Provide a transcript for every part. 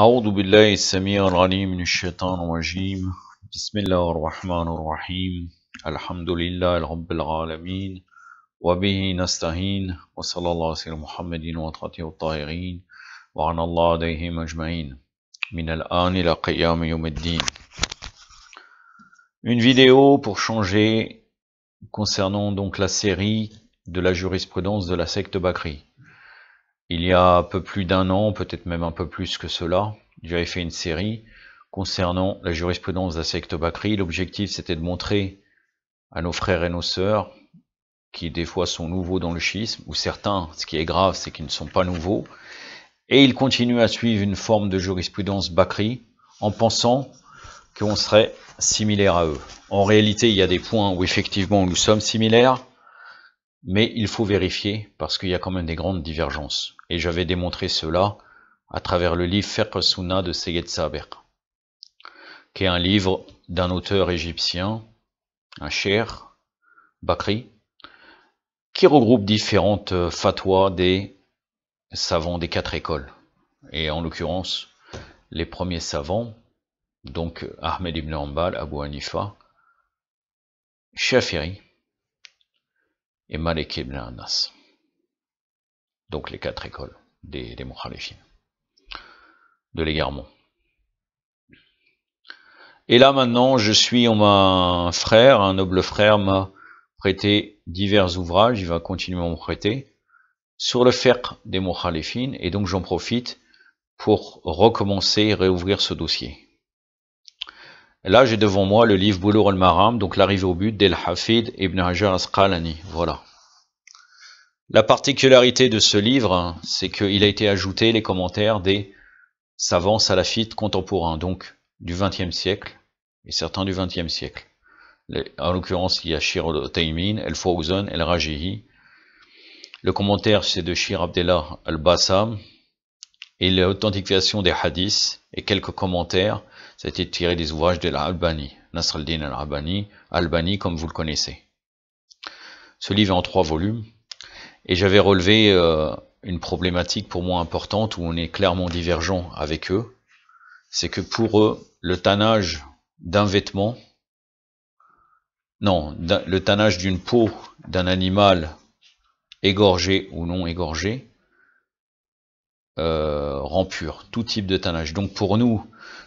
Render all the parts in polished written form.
أعوذ بالله السميع العليم من الشيطان الرجيم بسم الله الرحمن الرحيم الحمد لله رب العالمين وبه نستعين وصلى الله على سيدنا محمد وآله الطاهرين وعلى الله عليهم أجمعين من الآن إلى قيام يوم الدين. Une vidéo pour changer concernant donc la série de la jurisprudence de la secte Bakri. Il y a un peu plus d'un an, peut-être même un peu plus que cela, j'avais fait une série concernant la jurisprudence de la secte Bakri. L'objectif c'était de montrer à nos frères et nos sœurs, qui des fois sont nouveaux dans le schisme, ou certains, ce qui est grave, c'est qu'ils ne sont pas nouveaux, et ils continuent à suivre une forme de jurisprudence Bakri en pensant qu'on serait similaire à eux. En réalité, il y a des points où effectivement nous sommes similaires, mais il faut vérifier parce qu'il y a quand même des grandes divergences. Et j'avais démontré cela à travers le livre Fiqh Sunna de Sayyid Sabiq, qui est un livre d'un auteur égyptien, un cheikh Bakri, qui regroupe différentes fatwas des savants des 4 écoles. Et en l'occurrence, les premiers savants, donc Ahmed ibn Hanbal, Abu Hanifa, Shafi'i et Malik ibn Anas. Donc les 4 écoles des Mukhalifin, de l'égarement. Et là maintenant, un frère, un noble frère m'a prêté divers ouvrages, il va continuer à m'en prêter, sur le fiqh des Mukhalifin, et donc j'en profite pour recommencer et réouvrir ce dossier. Là, j'ai devant moi le livre Boulough al-Maram, donc l'arrivée au but d'El Hafid ibn Hajar Asqalani. Voilà. La particularité de ce livre, c'est qu'il a été ajouté les commentaires des savants salafites contemporains, donc du XXe siècle, et certains du XXe siècle. En l'occurrence, il y a Shir al-Taymin, El-Fawzan, El-Rajihi. Le commentaire, c'est de Shir Abdullah al-Bassam, et l'authentification des hadiths, et quelques commentaires, ça a été tiré des ouvrages de l'Albani, Nasr al-Din al-Albani, Albani comme vous le connaissez. Ce livre est en 3 volumes, et j'avais relevé une problématique pour moi importante, où on est clairement divergent avec eux, c'est que pour eux, le tannage d'un vêtement, le tannage d'une peau d'un animal égorgé ou non égorgé, rend pur tout type de tannage. Donc pour nous,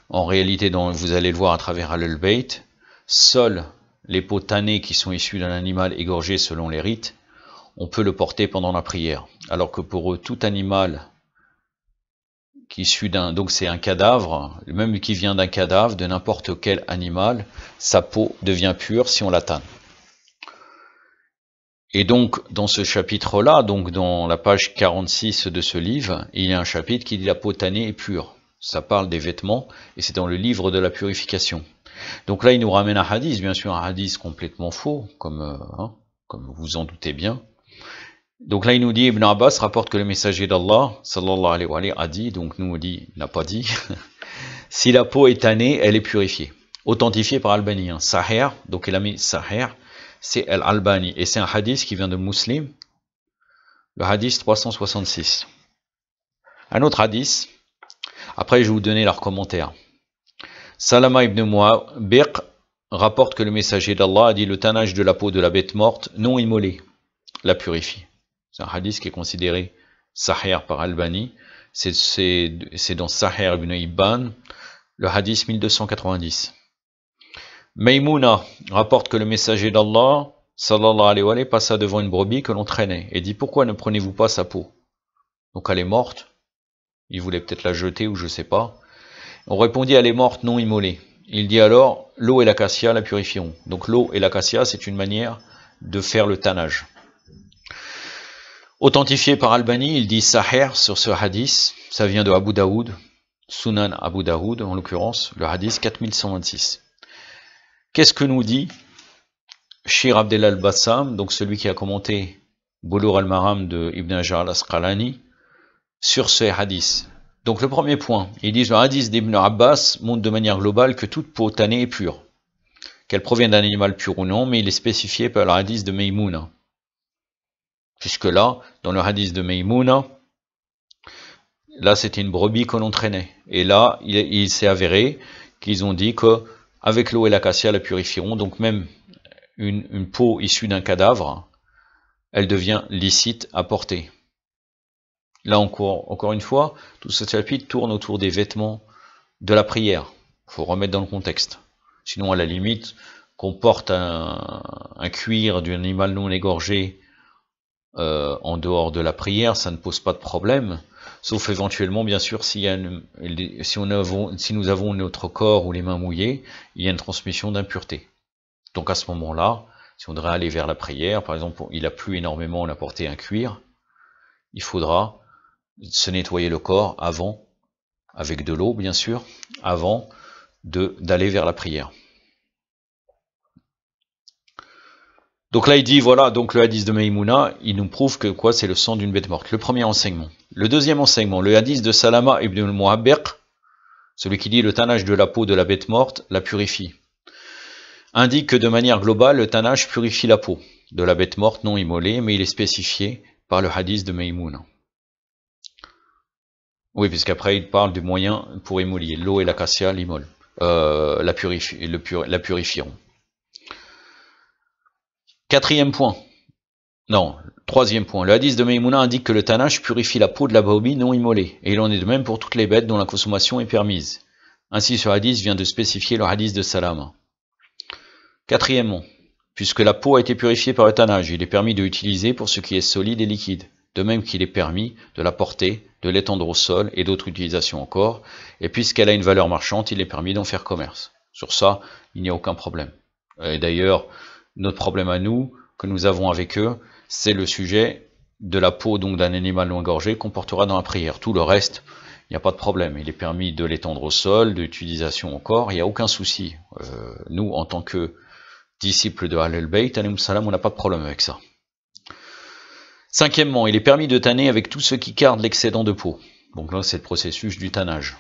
en réalité, vous allez le voir à travers Al-Bayt, seuls les peaux tannées qui sont issues d'un animal égorgé selon les rites, on peut le porter pendant la prière. Alors que pour eux, tout animal qui est issu donc c'est un cadavre, même qui vient d'un cadavre, de n'importe quel animal, sa peau devient pure si on la tanne. Et donc, dans ce chapitre-là, donc dans la page 46 de ce livre, il y a un chapitre qui dit la peau tannée est pure. Ça parle des vêtements, et c'est dans le livre de la purification. Donc là, il nous ramène un hadith, bien sûr, un hadith complètement faux, comme vous vous en doutez bien. Donc là, il nous dit, Ibn Abbas rapporte que le messager d'Allah, sallallahu alayhi wa sallam, a dit, donc nous on dit, n'a pas dit, si la peau est tannée, elle est purifiée. Authentifiée par Albani, Sahih, donc il a mis Sahih, c'est Al-Albani, et c'est un hadith qui vient de Muslim, le hadith 366. Un autre hadith, après je vais vous donner leurs commentaires. Salama ibn Mu'abiq rapporte que le messager d'Allah a dit le tannage de la peau de la bête morte non immolée la purifie. C'est un hadith qui est considéré Sahih par Albani, c'est dans Sahih ibn Ibban, le hadith 1290. Maïmouna rapporte que le messager d'Allah, sallallahu alayhi wa sallam, passa devant une brebis que l'on traînait et dit pourquoi ne prenez-vous pas sa peau? Donc elle est morte, il voulait peut-être la jeter ou je sais pas. On répondit elle est morte non immolée. Il dit alors l'eau et l'acacia la purifieront. Donc l'eau et l'acacia c'est une manière de faire le tannage. Authentifié par Albani, il dit Sahih sur ce hadith, ça vient de Abu Daoud, Sunan Abu Daoud en l'occurrence, le hadith 4126. Qu'est-ce que nous dit Shir Abdullah al-Bassam, donc celui qui a commenté Boulough al-Maram de Ibn Hajar al-Asqalani, sur ce hadith? Donc le premier point, il dit le hadith d'Ibn Abbas montre de manière globale que toute peau tannée est pure, qu'elle provient d'un animal pur ou non, mais il est spécifié par le hadith de Maïmouna. Jusque là, dans le hadith de Maïmouna, Là, c'était une brebis que l'on traînait. Et là, il s'est avéré qu'ils ont dit que avec l'eau et l'acacia la purifieront. Donc même une peau issue d'un cadavre, elle devient licite à porter. Là encore une fois, tout ce chapitre tourne autour des vêtements de la prière. Il faut remettre dans le contexte. Sinon, à la limite, qu'on porte un cuir d'un animal non égorgé en dehors de la prière, ça ne pose pas de problème. Sauf éventuellement, bien sûr, si nous avons notre corps ou les mains mouillées, il y a une transmission d'impureté. Donc à ce moment-là, si on devrait aller vers la prière, par exemple, il a plu énormément, on a porté un cuir, il faudra se nettoyer le corps avant, avec de l'eau bien sûr, avant d'aller vers la prière. Donc là il dit, voilà, donc le hadith de Maïmouna, il nous prouve que quoi, c'est le sang d'une bête morte. Le premier enseignement. Le deuxième enseignement, le hadith de Salama ibn al-Muhabbiq, celui qui dit le tannage de la peau de la bête morte la purifie, indique que de manière globale, le tannage purifie la peau de la bête morte non immolée, mais il est spécifié par le hadith de Maïmouna. Oui, puisqu'après il parle des moyens pour émolier. L'eau et l'acacia l'immolent, la purifieront. Troisième point. Le hadith de Maïmouna indique que le tannage purifie la peau de la brebis non immolée, et il en est de même pour toutes les bêtes dont la consommation est permise. Ainsi, ce hadith vient de spécifier le hadith de Salama. Quatrièmement, puisque la peau a été purifiée par le tannage, il est permis de l'utiliser pour ce qui est solide et liquide, de même qu'il est permis de la porter, de l'étendre au sol et d'autres utilisations encore, et puisqu'elle a une valeur marchande, il est permis d'en faire commerce. Sur ça, il n'y a aucun problème. Et d'ailleurs, notre problème à nous, que nous avons avec eux, c'est le sujet de la peau donc d'un animal non égorgé qu'on portera dans la prière. Tout le reste, il n'y a pas de problème. Il est permis de l'étendre au sol, d'utilisation au corps, il n'y a aucun souci. Nous, en tant que disciples de Ahlul Bayt, on n'a pas de problème avec ça. Cinquièmement, il est permis de tanner avec tout ce qui garde l'excédent de peau. Donc là, c'est le processus du tannage.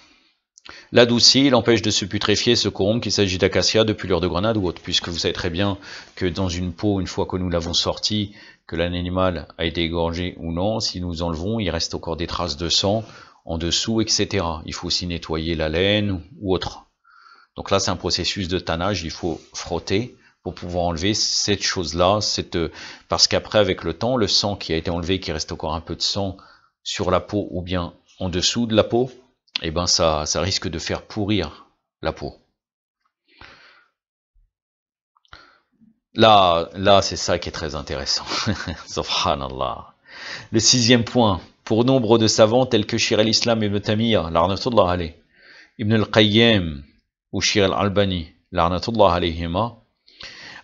L'adouci, il empêche de se putréfier, se corrompre, qu'il s'agit d'acacia, de pelure de grenade ou autre, puisque vous savez très bien que dans une peau, une fois que nous l'avons sortie, que l'animal a été égorgé ou non, si nous enlevons, il reste encore des traces de sang en dessous, etc. Il faut aussi nettoyer la laine ou autre. Donc là, c'est un processus de tannage, il faut frotter pour pouvoir enlever cette chose-là, parce qu'après, avec le temps, le sang qui a été enlevé, qu'il reste encore un peu de sang sur la peau ou bien en dessous de la peau, eh ben ça risque de faire pourrir la peau. Là, c'est ça qui est très intéressant. Subhanallah. Le sixième point, pour nombre de savants tels que Shir al-Islam ibn Taymiyyah, l'arnatullah alayh, Ibn al-Qayyim ou Shir al-Albani, l'arnatullah alayhima,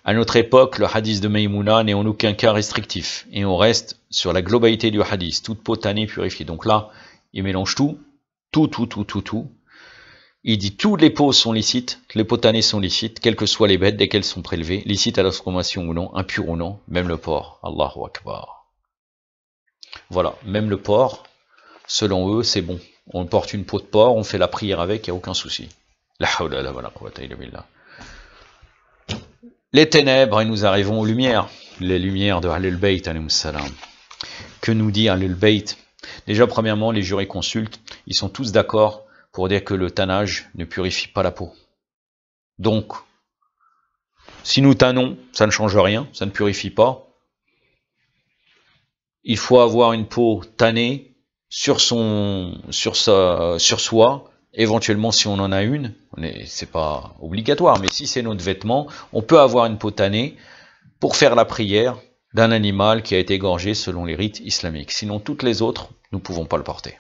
à notre époque, le hadith de Maïmouna n'est en aucun cas restrictif, et on reste sur la globalité du hadith, toute peau tannée purifiée. Donc là, il mélange tout. Il dit toutes les peaux sont licites, les peaux tannées sont licites, quelles que soient les bêtes, dès qu'elles sont prélevées, licites à la consommation ou non, impures ou non, même le porc. Allahu Akbar. Voilà, même le porc, selon eux, c'est bon. On porte une peau de porc, on fait la prière avec, il n'y a aucun souci. La hawla la wala quwwata illa billah. Les ténèbres, et nous arrivons aux lumières, les lumières de Ahlul Bayt alayhim salam. Que nous dit Ahlul Bayt? Déjà, premièrement, les jurisconsultes, ils sont tous d'accord pour dire que le tannage ne purifie pas la peau. Donc, si nous tannons, ça ne change rien, ça ne purifie pas. Il faut avoir une peau tannée sur soi. Éventuellement, si on en a une, c'est pas obligatoire, mais si c'est notre vêtement, on peut avoir une peau tannée pour faire la prière d'un animal qui a été égorgé selon les rites islamiques. Sinon, toutes les autres, nous ne pouvons pas le porter.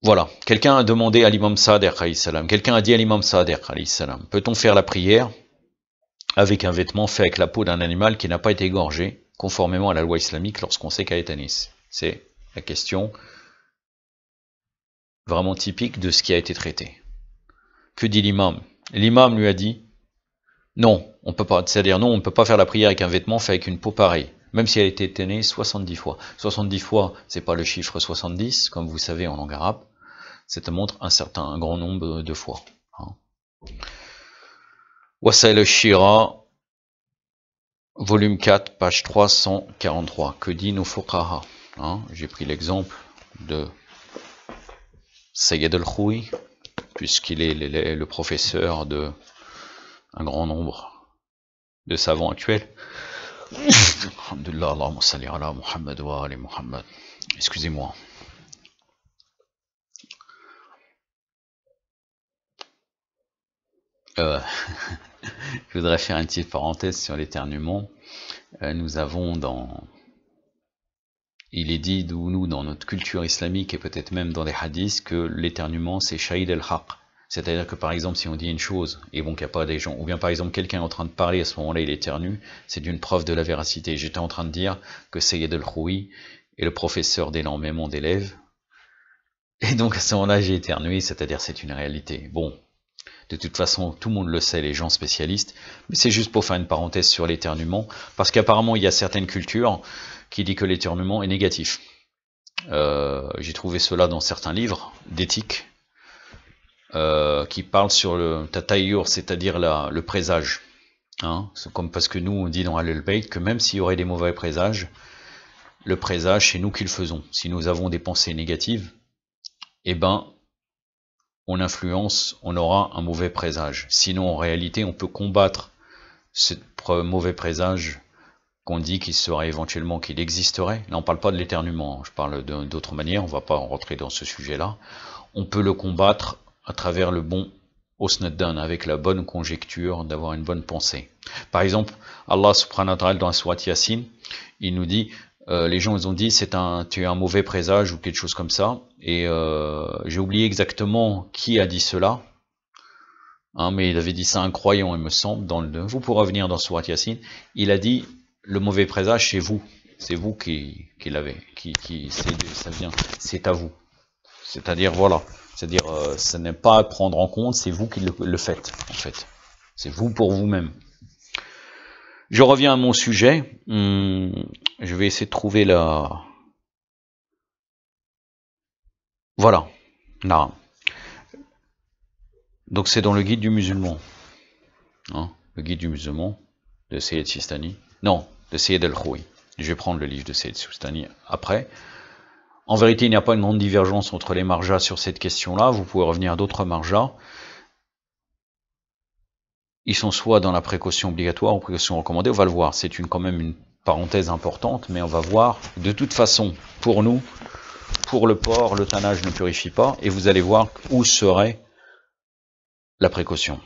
Voilà. Quelqu'un a demandé à l'imam Sadiq, quelqu'un a dit à l'imam Sadiq, peut-on faire la prière avec un vêtement fait avec la peau d'un animal qui n'a pas été égorgé, conformément à la loi islamique, lorsqu'on sait qu'elle est tanis? C'est la question vraiment typique de ce qui a été traité. Que dit l'imam? L'imam lui a dit, non, on peut pas, c'est-à-dire non, on ne peut pas faire la prière avec un vêtement fait avec une peau pareille, même si elle a été tannée 70 fois. 70 fois, c'est pas le chiffre 70, comme vous savez en langue arabe, ça montre un grand nombre de fois. Wassail al-shira, volume 4, page 343. Que dit nos fuqaha, hein? J'ai pris l'exemple de Sayyid al-Khoui, puisqu'il est le professeur de un grand nombre de savants actuels. Alhamdulillah, Allahumma salli ala Muhammad wa ali Muhammad. Excusez-moi. Je voudrais faire une petite parenthèse sur l'éternuement. Nous avons il est dit nous dans notre culture islamique et peut-être même dans les hadiths que l'éternuement c'est shahid al-haq. C'est-à-dire que par exemple si on dit une chose et bon qu'il n'y a pas des gens, ou bien par exemple quelqu'un est en train de parler à ce moment-là il éternue, c'est d'une preuve de la véracité. J'étais en train de dire que Sayyid al-Khoui est le professeur d'énormément d'élèves et donc à ce moment-là j'ai éternué, c'est-à-dire c'est une réalité. Bon, de toute façon, tout le monde le sait, les gens spécialistes, mais c'est juste pour faire une parenthèse sur l'éternuement, parce qu'apparemment, il y a certaines cultures qui disent que l'éternuement est négatif. J'ai trouvé cela dans certains livres d'éthique, qui parlent sur le tatayyur, c'est-à-dire le présage. Hein, c'est comme parce que nous, on dit dans Al-Bayt que même s'il y aurait des mauvais présages, le présage, c'est nous qui le faisons. Si nous avons des pensées négatives, eh ben, on influence, on aura un mauvais présage. Sinon, en réalité, on peut combattre ce mauvais présage qu'on dit qu'il serait éventuellement, qu'il existerait. Là, on ne parle pas de l'éternuement, je parle d'autres manières, on ne va pas rentrer dans ce sujet-là. On peut le combattre à travers le bon osnaddan, avec la bonne conjecture, d'avoir une bonne pensée. Par exemple, Allah subhanahu wa ta'ala dans la sourate Yasin, il nous dit, les gens ils ont dit tu es un mauvais présage ou quelque chose comme ça, et j'ai oublié exactement qui a dit cela, hein, mais il avait dit ça un croyant il me semble, vous pourrez revenir dans Surat Yasin, il a dit le mauvais présage c'est vous qui l'avez, ça vient, c'est à vous, c'est-à-dire voilà, c'est-à-dire ce n'est pas à prendre en compte, c'est vous qui le faites en fait, c'est vous pour vous-même. Je reviens à mon sujet. Je vais essayer de trouver la... Voilà. Là. Donc c'est dans le guide du musulman. Hein, le guide du musulman de Sayyid Sistani. Non, de Sayyid al-Khoui. Je vais prendre le livre de Sayyid Sistani après. En vérité, il n'y a pas une grande divergence entre les marjas sur cette question-là. Vous pouvez revenir à d'autres marjas. Ils sont soit dans la précaution obligatoire ou précaution recommandée, on va le voir, c'est quand même une parenthèse importante, mais on va voir, de toute façon, pour nous, pour le porc, le tannage ne purifie pas, et vous allez voir où serait la précaution.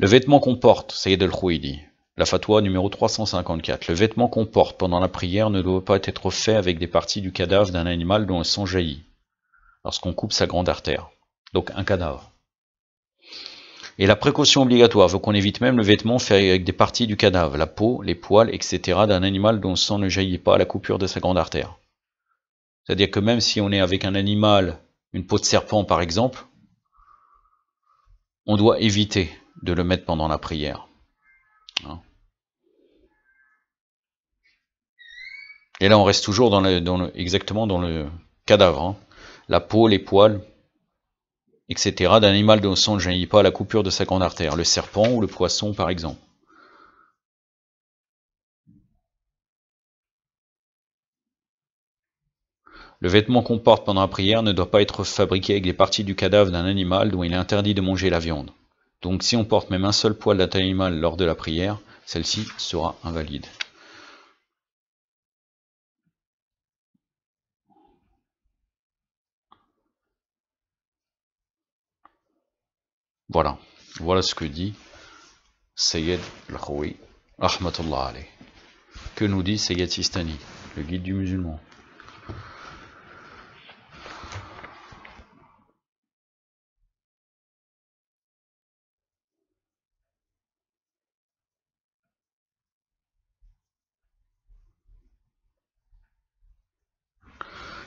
Le vêtement qu'on porte, Sayyid al-Khoui dit, la fatwa numéro 354, le vêtement qu'on porte pendant la prière ne doit pas être fait avec des parties du cadavre d'un animal dont le sang jaillit, lorsqu'on coupe sa grande artère, donc un cadavre. Et la précaution obligatoire veut qu'on évite même le vêtement fait avec des parties du cadavre, la peau, les poils, etc. d'un animal dont le sang ne jaillit pas à la coupure de sa grande artère. C'est-à-dire que même si on est avec un animal, une peau de serpent par exemple, on doit éviter de le mettre pendant la prière. Hein. Et là on reste toujours exactement dans le cadavre. Hein. La peau, les poils, etc. d'un animal dont le sang ne jaillit pas à la coupure de sa grande artère, le serpent ou le poisson par exemple. Le vêtement qu'on porte pendant la prière ne doit pas être fabriqué avec des parties du cadavre d'un animal dont il est interdit de manger la viande. Donc si on porte même un seul poil d'un animal lors de la prière, celle-ci sera invalide. Voilà, voilà ce que dit Sayyid al-Khoui, rahmatullah alayh. Que nous dit Sayyid Sistani, le guide du musulman.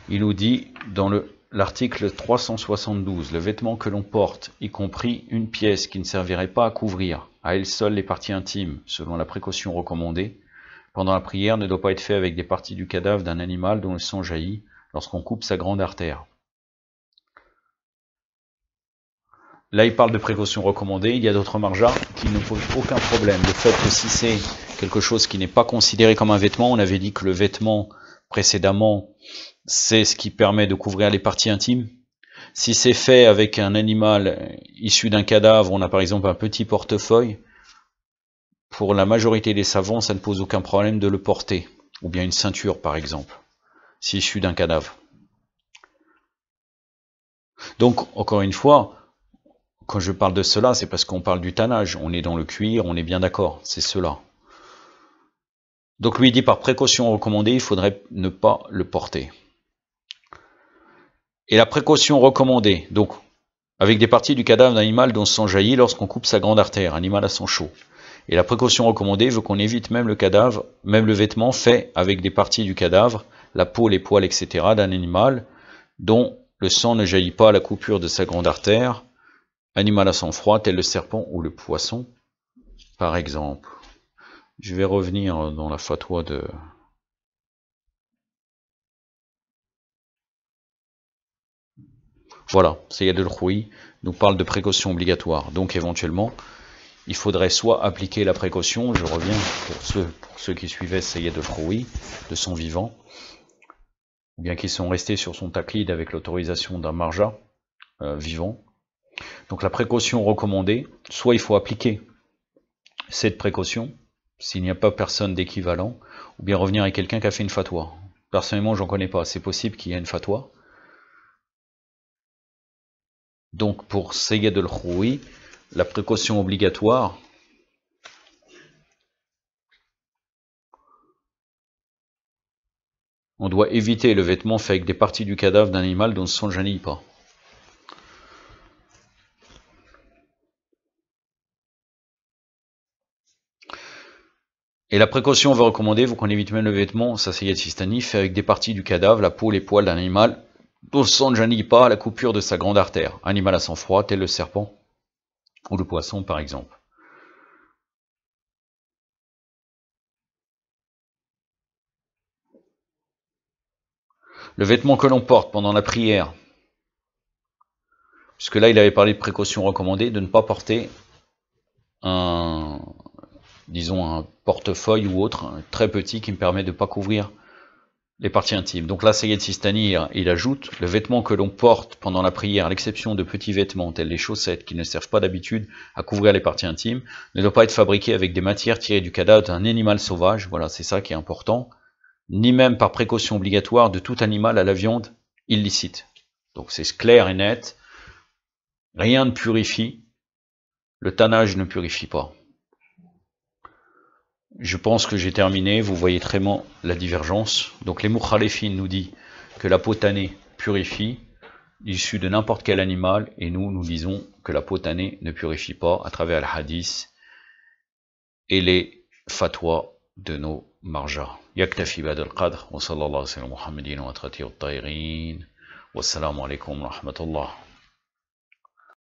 Il nous dit dans l'article 372, le vêtement que l'on porte, y compris une pièce qui ne servirait pas à couvrir à elle seule les parties intimes, selon la précaution recommandée, pendant la prière ne doit pas être fait avec des parties du cadavre d'un animal dont le sang jaillit lorsqu'on coupe sa grande artère. Là, il parle de précaution recommandée, il y a d'autres marjas qui ne posent aucun problème. Le fait que si c'est quelque chose qui n'est pas considéré comme un vêtement. On avait dit que le vêtement, précédemment, c'est ce qui permet de couvrir les parties intimes. Si c'est fait avec un animal issu d'un cadavre, on a par exemple un petit portefeuille, pour la majorité des savants, ça ne pose aucun problème de le porter. Ou bien une ceinture, par exemple, si issu d'un cadavre. Donc, encore une fois, quand je parle de cela, c'est parce qu'on parle du tannage. On est dans le cuir, on est bien d'accord, c'est cela. Donc lui dit par précaution recommandée, il faudrait ne pas le porter. Et la précaution recommandée, donc avec des parties du cadavre d'un animal dont le sang jaillit lorsqu'on coupe sa grande artère, animal à sang chaud. Et la précaution recommandée veut qu'on évite même le cadavre, même le vêtement fait avec des parties du cadavre, la peau, les poils, etc. d'un animal dont le sang ne jaillit pas à la coupure de sa grande artère, animal à sang froid tel le serpent ou le poisson, par exemple. Je vais revenir dans la fatwa de... Voilà, Sayyid al-Khoui nous parle de précaution obligatoire. Donc éventuellement, il faudrait soit appliquer la précaution, je reviens pour ceux qui suivaient Sayyid al-Khoui de son vivant, ou bien qui sont restés sur son taqlid avec l'autorisation d'un marja vivant. Donc la précaution recommandée, soit il faut appliquer cette précaution, s'il n'y a pas personne d'équivalent, ou bien revenir avec quelqu'un qui a fait une fatwa. Personnellement, j'en connais pas, c'est possible qu'il y ait une fatwa. Donc pour Sayyid al-Khoui, la précaution obligatoire, on doit éviter le vêtement fait avec des parties du cadavre d'un animal dont le sang ne jaillit pas. Et la précaution on va recommander, vous qu'on évite même le vêtement, ça c'est Sayyid Sistani, fait avec des parties du cadavre, la peau, les poils d'un animal dont le sang ne jaillit pas à la coupure de sa grande artère, animal à sang froid tel le serpent ou le poisson par exemple. Le vêtement que l'on porte pendant la prière, puisque là il avait parlé de précaution recommandée, de ne pas porter un, disons un portefeuille ou autre, très petit, qui me permet de ne pas couvrir les parties intimes. Donc là, Sayyid Sistani, il ajoute, le vêtement que l'on porte pendant la prière, à l'exception de petits vêtements tels les chaussettes qui ne servent pas d'habitude à couvrir les parties intimes, ne doit pas être fabriqué avec des matières tirées du cadavre d'un animal sauvage, voilà, c'est ça qui est important, ni même par précaution obligatoire de tout animal à la viande illicite. Donc c'est clair et net, rien ne purifie, le tannage ne purifie pas. Je pense que j'ai terminé, vous voyez très bien la divergence. Donc les Mukhalifin nous dit que la peau tannée purifie, issue de n'importe quel animal, et nous disons que la peau tannée ne purifie pas à travers le hadith et les fatwas de nos marjas. Yaktafi ba'd al-qadr, wa sallallahu alayhi wa sallam Muhammadin wa atrati wa ta'irin, wa assalamu alaykum wa rahmatullah.